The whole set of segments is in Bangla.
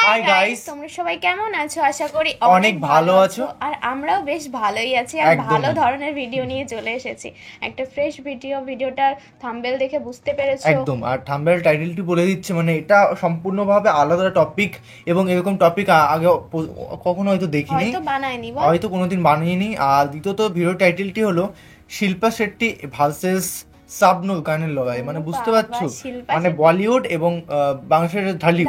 হাই গাইস, তোমরা সবাই কেমন আছো? আশা করি অনেক ভালো আছো। আর আমরাও বেশ ভালোই আছি। আর ভালো ধরনের ভিডিও নিয়ে চলে এসেছি, একটা ফ্রেশ ভিডিওটার থাম্বনেল দেখে বুঝতে পেরেছো একদম। আর থাম্বনেল টাইটেলটি বলে দিচ্ছে, মানে এটা সম্পূর্ণভাবে আলাদা টপিক এবং এরকম টপিক আগে কখনো হয়তো দেখিনি, হয়তো বানায়নি, হয়তো কোনোদিন বানাইনি। আর দ্বিতীয়ত ভিডিও টাইটেলটি হলো শিল্পা শেট্টি ভার্সেস শাবনূর গানের লড়াই। মানে বুঝতে পারছো, মানে বলিউড এবং বাংলাদেশের ঢালিউড।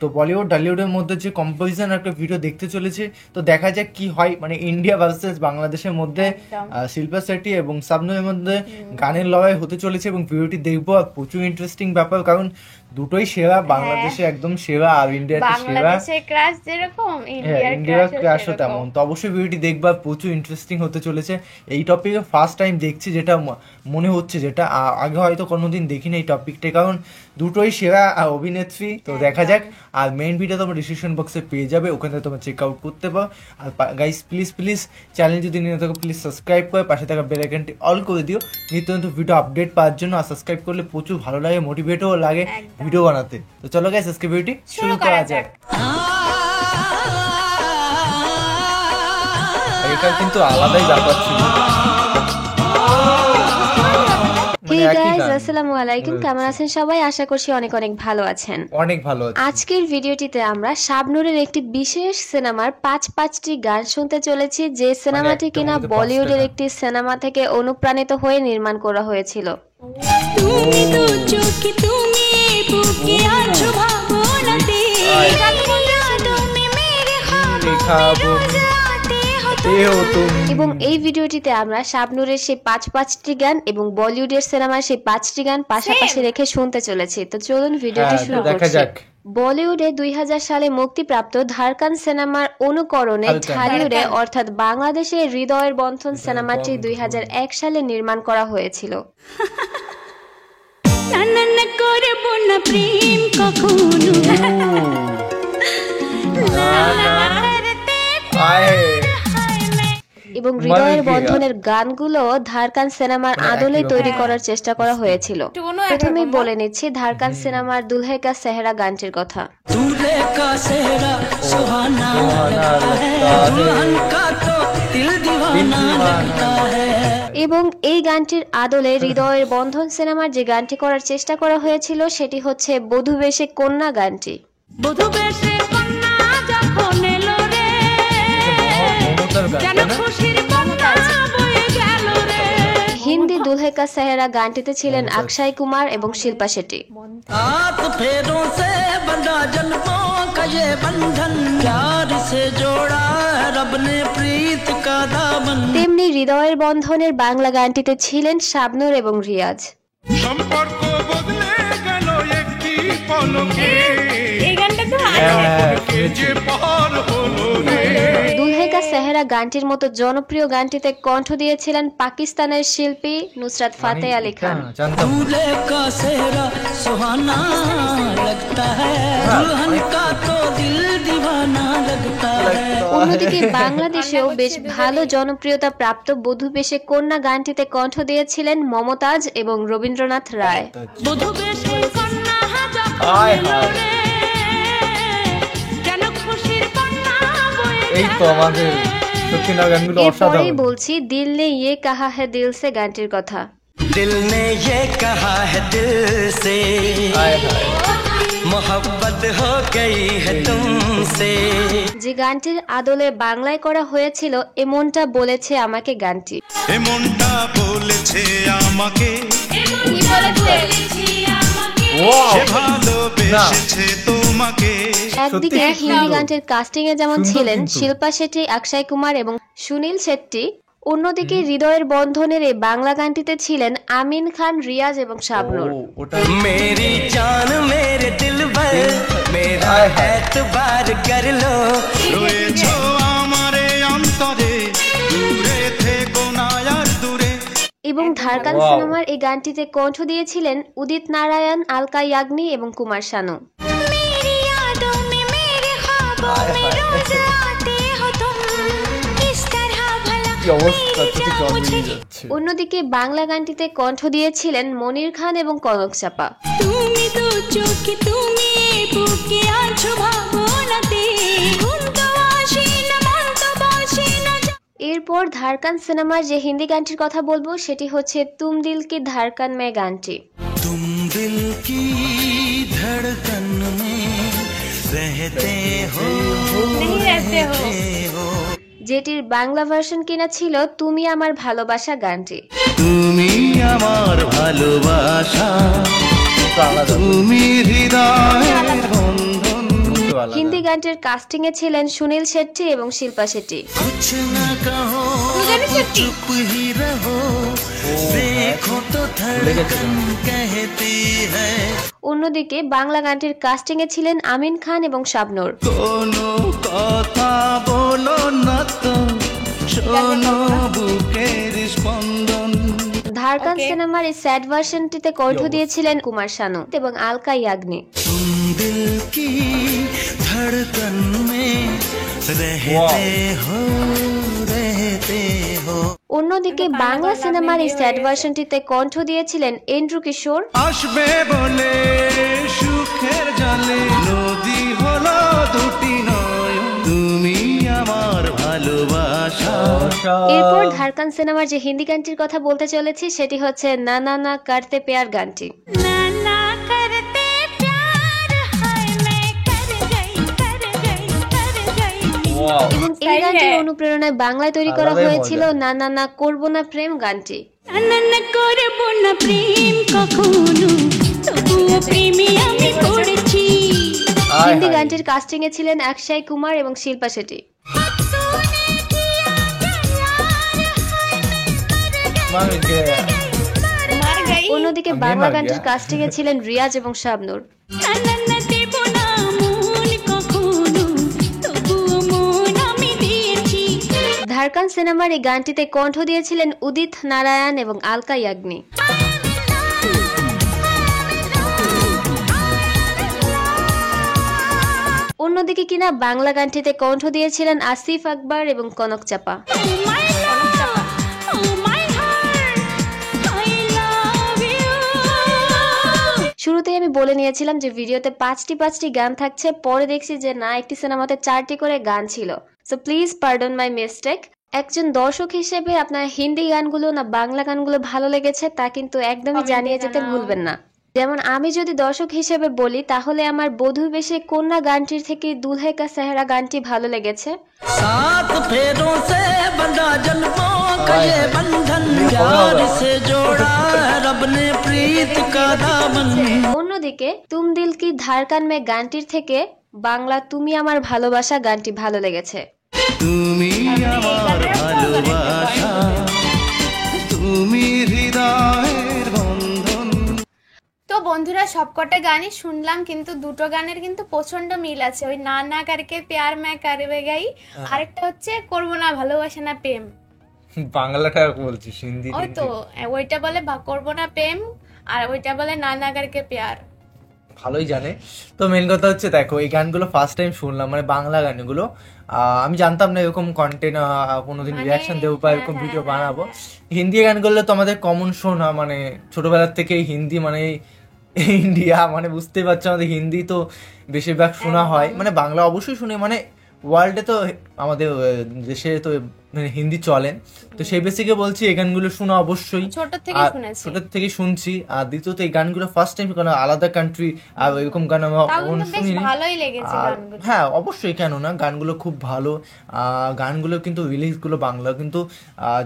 তো বলিউড ঢালিউডের মধ্যে যে কম্পোজিশন একটা ভিডিও দেখতে চলেছে, তো দেখা যাক কি হয়। মানে ইন্ডিয়া ভার্সেস বাংলাদেশের মধ্যে শিল্পা শেট্টি এবং শাবনূরের মধ্যে গানের লড়াই হতে চলেছে এবং ভিডিওটি দেখবো। আর প্রচুর ইন্টারেস্টিং ব্যাপার, কারণ দুটোই সেরা, বাংলাদেশে একদম সেরা আর ইন্ডিয়াতে সেরা। ক্রাশ যেরকম ইন্ডিয়ার ক্রাশও তেমন। তো অবশ্যই ভিডিওটি দেখবা, প্রচুর ইন্টারেস্টিং হতে চলেছে। এই টপিকে ফার্স্ট টাইম দেখছি, যেটা মনে হচ্ছে, যেটা আগে হয়তো কোনোদিন দেখিনি এই টপিকটা, কারণ দুটোই সেরা অভিনেত্রী। তো দেখা যাক। আর মেইন ভিডিও তোমার ডিসক্রিপশন বক্সে পেয়ে যাবে, ওখানে তোমরা চেক আউট করতে পারো। আর গাইস প্লিজ চ্যানেল যদি নিয়ে থাকো প্লিজ সাবস্ক্রাইব করে পাশে থাকা বেল আইকনটি অল করে দিও নিত্য নতুন ভিডিও আপডেট পাওয়ার জন্য। আর সাবস্ক্রাইব করলে প্রচুর ভালো লাগে, মোটিভেটও লাগে ভিডিও বানাতে। তো চলো গাইস, আজকে ভিডিওটি শুরু করা যাক। এটা কিন্তু আলাদাই ব্যাপার ছিল। Hey guys, আসসালামু আলাইকুম। কেমন আছেন সবাই? আশা করছি অনেক ভালো আছেন। অনেক ভালো আছি। আজকের ভিডিওটিতে আমরা শাবনূরের একটি বিশেষ সিনেমার পাঁচটি গান শুনতে চলেছি, যে সিনেমাটি কিনা বলিউডের একটি সিনেমা থেকে অনুপ্রাণিত হয়ে নির্মাণ করা হয়েছিল। তুমি তো চোখে তুমি বুকে আছো ভাবনাতে, তুমি মেরে খাবো এবং এই ভিডিওটিতে আমরা শাবনূরের সেই পাঁচটি গান এবং বলিউডের সিনেমার সেই 5টি গান পাশাপাশি রেখে শুনতে চলেছি। তো চলুন ভিডিওটি শুরু করছি। বলিউডে 2000 সালে মুক্তিপ্রাপ্ত ধারকান সিনেমার অনুকরণে ঢালিউডে অর্থাৎ বাংলাদেশে হৃদয়ের বন্ধন সিনেমাটি 2001 সালে নির্মাণ করা হয়েছিল। এবং হৃদয়ের বন্ধনের গানগুলো ধারকান সিনেমার আদলে তৈরি করার চেষ্টা করা হয়েছিল। প্রথমেই বলে নিচ্ছি ধারকান সিনেমার দুলহে কা সেহরা গানটির কথা। এবং এই গানটির আদলে হৃদয়ের বন্ধন সিনেমার যে গানটি করার চেষ্টা করা হয়েছিল সেটি হচ্ছে বধূ বেশে কন্যা গানটি। বধূ বেশে কন্যা যখন এলো রে, যেন খুশির বন্যা বয়ে গেল রে। হিন্দি দুলহে কা সেহরা গানটিতে ছিলেন অক্ষয় কুমার এবং শিল্পা শেট্টি। তেমনি হৃদয়ের বন্ধনের বাংলা গানটিতে ছিলেন শাবনূর এবং রিয়াজ। সম্পর্ক বদলে গেল একটি পলকে, এই গানটা তো যে পার হলো রে। দুলহে কা সেহরা গানটির মতো জনপ্রিয় গানটিতে কণ্ঠ দিয়েছিলেন পাকিস্তানের শিল্পী নুসরাত ফাতে আলী খান। दूल्हे का सेहरा सुहाना लगता है, दुल्हन का तो दिल दीवाना लगता है। অন্যদিকে বাংলাদেশেও বেশ ভালো জনপ্রিয়তা প্রাপ্ত বধূ বেশে কন্যা গানটিতে কণ্ঠ দিয়েছিলেন মমতাজ এবং রবীন্দ্রনাথ রায়। বধূ বেশে কন্যা যখন এলো রে, যেন খুশির বন্যা বয়ে এই তো আমাদের সত্যিকার গানগুলো এরপরেই অসাধারণ। বলছি দিল নে ইয়ে কাহা হে দিল সে গানটির কথা। दिल ने ये कहा है दिल से, मोहब्बत हो गई है तुमसे। যে গানটির আদলে বাংলায় করা হয়েছিল এমনটা বলেছে আমাকে গানটি। এমনটা বলেছে আমাকে, সে ভালোবেসেছে তোমাকে। একদিকে হিন্দি গানটির কাস্টিং এ যেমন ছিলেন শিল্পা শেট্টি, অক্ষয় কুমার এবং সুনীল শেট্টি, অন্যদিকে হৃদয়ের বন্ধনের এই বাংলা গানটিতে ছিলেন আমিন খান, রিয়াজ এবং শাবনূর। मेरी जान मेरे दिल भर मेरा एतबार कर लो, রয়েছো আমারে অন্তরে, দূরে থেকো না আর দূরে। এবং ধারকান সিনেমার এই গানটিতে কণ্ঠ দিয়েছিলেন উদিত নারায়ণ, আলকা ইয়াগনি এবং কুমার শানু। मेरी यादों में मेरे ख्वाबों में रोज आते हो तुम, इस तरह भला কি অবস্থা, চোখে জল বেরিয়ে যাচ্ছে। অন্যদিকে বাংলা গানটিতে কণ্ঠ দিয়েছিলেন মনির খান এবং কনক চাপা। তুমি তো চোখে তুমি বুকে আছো ভাবনা এরপর ধারকান সিনেমার যে হিন্দি গানটির কথা বলবো সেটি হচ্ছে তুম দিল কি ধারকান মে গানটি। तुम दिल की धड़कन में रहते हो, नहीं रहते हो। যেটির বাংলা ভার্সন কিনা ছিল তুমি আমার ভালোবাসা গানটি। তুমি আমার ভালোবাসা, তো আলাদা তুমি হৃদয়ের বন্ধন। তো আলাদা। হিন্দি গানটির কাস্টিং এ ছিলেন সুনীল শেট্টি এবং শিল্পা শেট্টি। कुछ ना कहो चुप ही रहो, देखो तो धड़कन कहती है। অন্যদিকে বাংলা গানটির কাস্টিং এ ছিলেন আমিন খান এবং শাবনূর। কোনো কথা বলো না তো, শোনো বুকের স্পন্দন। ধারকান সিনেমার এই স্যাড ভার্সনটিতে কণ্ঠ দিয়েছিলেন কুমার শানু এবং আলকা ইয়াগনি। तुम दिल की धड़कन में रहते हो, रहते हो। অন্যদিকে বাংলা সিনেমার এই স্যাড ভার্সনটিতে কণ্ঠ দিয়েছিলেন এন্ড্রু কিশোর, আসবে বলে সুখের জলে নদী হলো দুটি নয়ন, তুমি আমার ভালোবাসা। এরপর ধারকান সিনেমার যে হিন্দি গানটির কথা বলতে চলেছি সেটি হচ্ছে না না না করতে প্যার গানটি। এবং এই গানটির অনুপ্রেরণায় বাংলায় তৈরি করা আলাদাই হয়েছিল মজা। না না না করবো না প্রেম গানটি। হিন্দি গানটির কাস্টিং এ ছিলেন অক্ষয় কুমার এবং শিল্পা শেট্টি। मर गई। অন্যদিকে আমি বাংলা মার গানটির গিয়া। কাস্টিং এ ছিলেন রিয়াজ এবং শাবনূর। ধারকান সিনেমার এই গানটিতে কণ্ঠ দিয়েছিলেন উদিত নারায়ণ এবং আলকা ইয়াগনি। অন্যদিকে কিনা বাংলা গানটিতে কণ্ঠ দিয়েছিলেন আসিফ আকবর এবং কনক চাপা। শুরুতেই আমি বলে নিয়েছিলাম যে ভিডিওতে পাঁচটি গান থাকছে, পরে দেখছি যে না, একটি সিনেমাতে 4টি করে গান ছিল। So please pardon my mistake. একজন দর্শক হিসেবে আপনার হিন্দি গানগুলো না বাংলা গানগুলো ভালো লেগেছে তা কিন্তু একদমই জানিয়ে যেতে ভুলবেন না। যেমন আমি যদি দর্শক হিসেবে বলি তাহলে আমার বধূ বেশে কন্যা গানটির থেকে দুলহে কা সেহরা গানটি ভালো লেগেছে। सात फेरों से बंधा जन्मों का ये बंधन, प्यार से जोड़ा है रब ने प्रीत का दामन। অন্যদিকে তুম দিল কি ধারকান মে গানটির থেকে বাংলা তুমি আমার ভালোবাসা গানটি ভালো লেগেছে। তুমি আমার ভালোবাসা, তুমি হৃদয়ের বন্ধন। তো বন্ধুরা সবকটা গানই শুনলাম, কিন্তু দুটো গানের কিন্তু প্রচন্ড মিল আছে। ওই না না করকে প্যার মে করবে গাই, আরেকটা হচ্ছে করবো না ভালোবাসা না প্রেম। বাংলাটা বলছিস, হিন্দি ওই তো ওইটা বলে করবো না প্রেম আর ওইটা বলে না না করকে প্যার। ভালোই জানে। তো মেন কথা হচ্ছে দেখো, এই গানগুলো ফার্স্ট টাইম শুনলাম, মানে বাংলা গানগুলো আমি জানতাম না এরকম কন্টেন্ট কোনোদিন রিয়াকশন দেবো বা এরকম ভিডিও বানাবো। হিন্দি গানগুলো তো আমাদের কমন শোনা, মানে ছোটবেলার থেকেই হিন্দি, মানে ইন্ডিয়া, মানে বুঝতেই পারছো আমাদের হিন্দি তো বেশিরভাগ শোনা হয়, মানে বাংলা অবশ্যই শুনে, মানে ওয়ার্ল্ডে তো আমাদের দেশে তো মানে হিন্দি চলেন, তো সেই বেসিকে বলছি এই গানগুলো শোনা অবশ্যই ছোট থেকে শুনেছি, ছোট থেকে শুনছি। আর দ্বিতীয়ত এই গানগুলো ফার্স্ট টাইম, কারণ আলাদা কান্ট্রি আর এরকম গান আমরা কখনো শুনিনি। ভালোই লেগেছে গানগুলো। হ্যাঁ অবশ্যই, কেন না, গানগুলো খুব ভালো। গানগুলো কিন্তু রিলিজগুলো বাংলা, কিন্তু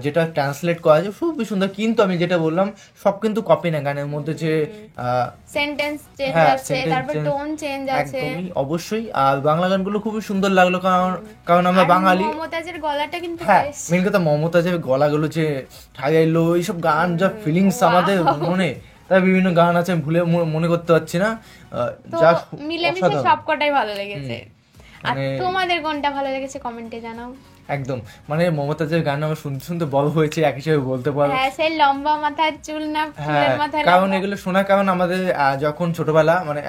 যেটা ট্রান্সলেট করা আছে খুবই সুন্দর। কিন্তু আমি যেটা বললাম সব কিন্তু কপি না, গানের মধ্যে যে সেন্টেন্স চেঞ্জ আছে, তারপর টোন চেঞ্জ আছে, একদমই অবশ্যই। আর বাংলা গানগুলো খুবই সুন্দর লাগলো, কারণ আমরা বাঙালি। মমতাজের গলাটা কিন্তু হ্যাঁ মেন কথা, মমতাজের গলাগুলো যে ঠাগাইলো, এইসব গান যা ফিলিংস আমাদের মনে, তার বিভিন্ন গান আছে ভুলে মনে করতে পারছি না, যা মিলেমিশে সবকটাই ভালো লেগেছে। আর তোমাদের কোনটা ভালো লেগেছে কমেন্টে জানাও। একদম, মানে মমতাজের গান আমরা শুনতে শুনতে বড় হয়েছে এক হিসেবে বলতে পারো। হ্যাঁ, সেই লম্বা মাথার চুল না ফুলের মাথার, কারণ এগুলো শোনা, কারণ আমাদের যখন ছোটবেলা, মানে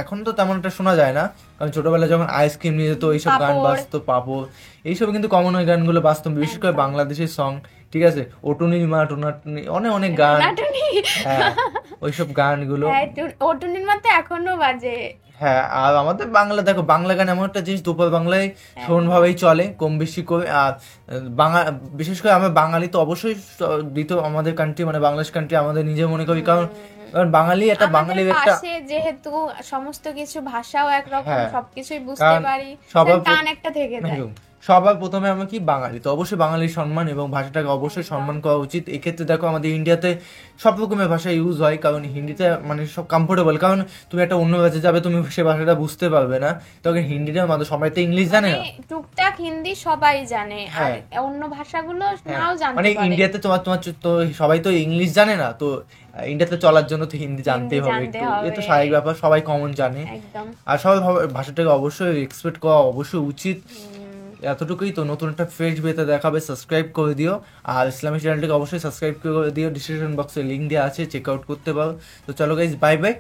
এখন তো তেমন একটা শোনা যায় না, কারণ ছোটবেলা যখন আইসক্রিম নিয়ে যেত এইসব গান বাজতো, পাপড়, এইসব কিন্তু কমন ওই গানগুলো বাজতো, বিশেষ করে বাংলাদেশের সং, ঠিক আছে, ওটুনির মা, টোনাটুনি, অনেক গান, হ্যাঁ ওইসব গানগুলো। ওটুনির মা তো এখনো বাজে। হ্যাঁ, আর আমাদের বাংলা দেখো, বাংলা গান এমন একটা জিনিস দুপুর বাংলায় সমানভাবেই চলে কম বেশি করে। আর বিশেষ করে আমরা বাঙালি তো অবশ্যই দ্বিতীয় আমাদের কান্ট্রি মানে বাংলাদেশ কান্ট্রি আমাদের নিজে মনে করি, কারণ বাঙালি একটা বাঙালির একটা যেহেতু সমস্ত কিছু ভাষাও একরকম, হ্যাঁ, সবকিছুই বুঝতে পারি, টান একটা থেকে যায়। সবার প্রথমে আমরা কি বাঙালি, তো অবশ্যই বাঙালির সম্মান এবং ভাষাটাকে অবশ্যই সম্মান করা উচিত। এক্ষেত্রে দেখো আমাদের ইন্ডিয়াতে সব রকমের ভাষা ইউজ হয়, কারণ হিন্দিতে মানে সব কমফোর্টেবল, কারণ তুমি একটা অন্য রাজ্যে যাবে তুমি সে ভাষাটা বুঝতে পারবে না, তখন হিন্দিটা আমাদের সবাই তো ইংলিশ জানে না, টুকটাক হিন্দি সবাই জানে, আর অন্য ভাষাগুলো নাও জানতে মানে পারে। ইন্ডিয়াতে তোমার তো সবাই তো ইংলিশ জানে না, তো ইন্ডিয়াতে চলার জন্য তো হিন্দি জানতেই হবে একটু, এ তো স্বাভাবিক ব্যাপার, সবাই কমন জানে। আর সবাই ভাষাটাকে অবশ্যই এক্সপেক্ট করা অবশ্যই উচিত। এতটুকুই তো। নতুন একটা ফ্রেশ ভিডিওতে দেখাবে, সাবস্ক্রাইব করে দিও, আর ইসলামিক চ্যানেলটাকে অবশ্যই সাবস্ক্রাইব করে দিও, ডিসক্রিপশন বক্সে লিঙ্ক দেওয়া আছে, চেক আউট করতে পারো। তো চলো গাইস, বাই বাই।